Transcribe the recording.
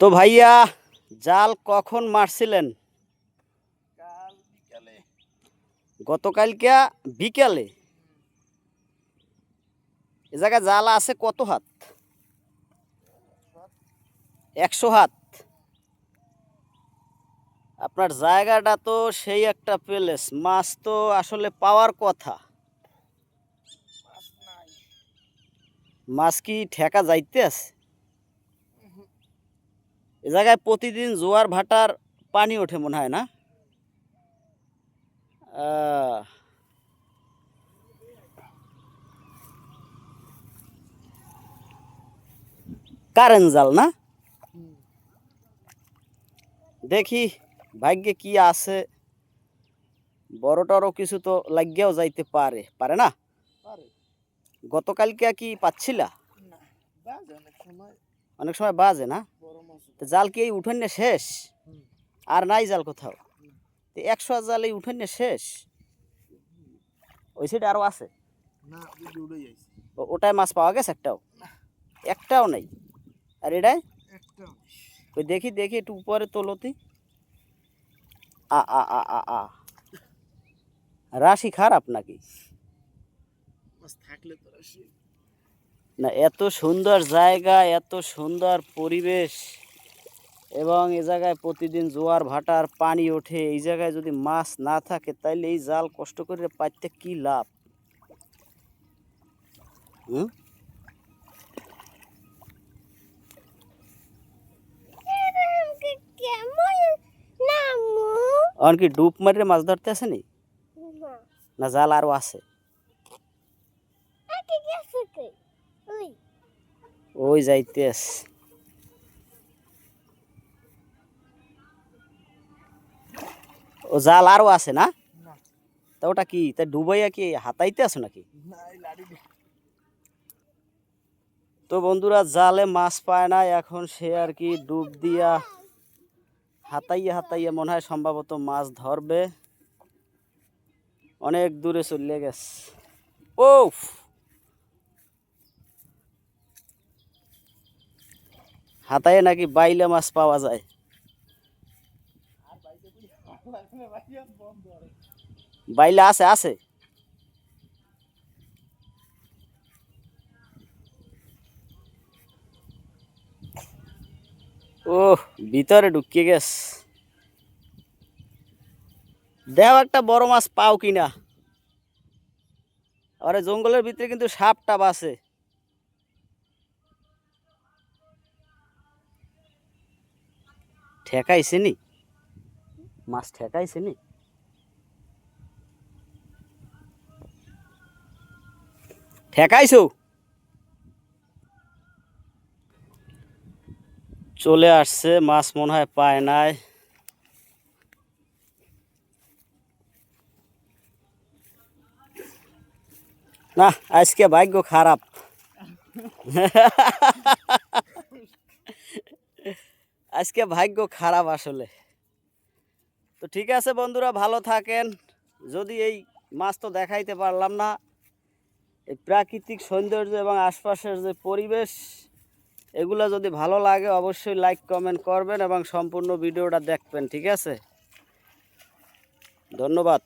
তো ভাইয়া জাল কখন মারছিলেন? কাল বিকালে। গতকালকে বিকালে। এ জায়গায় জাল আছে কত হাত? 100 হাত। আপনার জায়গাটা তো সেই একটা প্লেস, মাছ তো আসলে পাওয়ার কথা। মাছ নাই। মাছ কি ঠেকা যাইতে আছে? এ জায়গায় প্রতিদিন জোয়ার ভাটার পানি ওঠে মনে হয় না? কারেন্ট জাল না? দেখি ভাগ্যে কি আছে, বড় টড় কিছু তো লাগিয়াও যাইতে পারে, পারে না? পারে। গতকালকে কি পাচ্ছিলা? না, বাজে অনেক সময়। অনেক সময় বাজে না? বড় মাছ। তো জাল কি এই উঠোনে শেষ? হুম। আর নাই জাল কোথাও? তো 100 জাল এই উঠোনে শেষ? ওই সাইডে আরো আছে? না, ওই উড়ে যাইছে। ওটায় মাছ পাওয়া গেছে একটাও? একটাও নাই। আর এটাই একটা ওই দেখি দেখি একটু উপরে তোলতি। আ আ আ আ আ রাশি খারাপ নাকি? মাছ থাকলে তো রাশি। না, এত সুন্দর জায়গা, এত সুন্দর পরিবেশ, এবং এ জায়গায় প্রতিদিন জোয়ার ভাটার পানি ওঠে, এই জায়গায় যদি মাছ না থাকে তাইলে এই জাল কষ্ট করে পাইতে কি লাভ? হুম? এখন কি ডুব মারিয়ে মাছ ধরতে আসেনি? না জাল আরো আছে? ওই যাইতে আছে। ও জাল আরো আছে না? না। তা ওটা কি, তা ডুবাইয়া কি হাতাইতে আছো নাকি? না, এই লাড়ি দে। তো বন্ধুরা, জালে মাছ পায় না, এখন সে আর কি ডুব দিয়া হাতাইয়া হাতাইয়া মনে হয় সম্ভবত মাছ ধরবে। অনেক দূরে চলে গেছে। ও হাতাইয়ে নাকি বাইলে মাছ পাওয়া যায়। বাইলে আছে আছে। ও ভিতরে ঢুকিয়ে গেছ। দেও একটা বড় মাছ পাও কিনা। আরে জঙ্গলের ভিতরে কিন্তু সাপ টাপ আছে। ঠেকাইছে নি মাছ? ঠেকাইছে নি? ঠেকাইছো? চলে আসছে মাছ, মনে হয় পায় নাই। না, আজকে ভাগ্য খারাপ। আজকে ভাগ্য খারাপ আসলে। তো ঠিক আছে বন্ধুরা, ভালো থাকেন। যদি এই মাছ তো দেখাইতে পারলাম না, এই প্রাকৃতিক সৌন্দর্য এবং আশপাশের যে পরিবেশ, এগুলো যদি ভালো লাগে অবশ্যই লাইক কমেন্ট করবেন এবং সম্পূর্ণ ভিডিওটা দেখবেন। ঠিক আছে, ধন্যবাদ।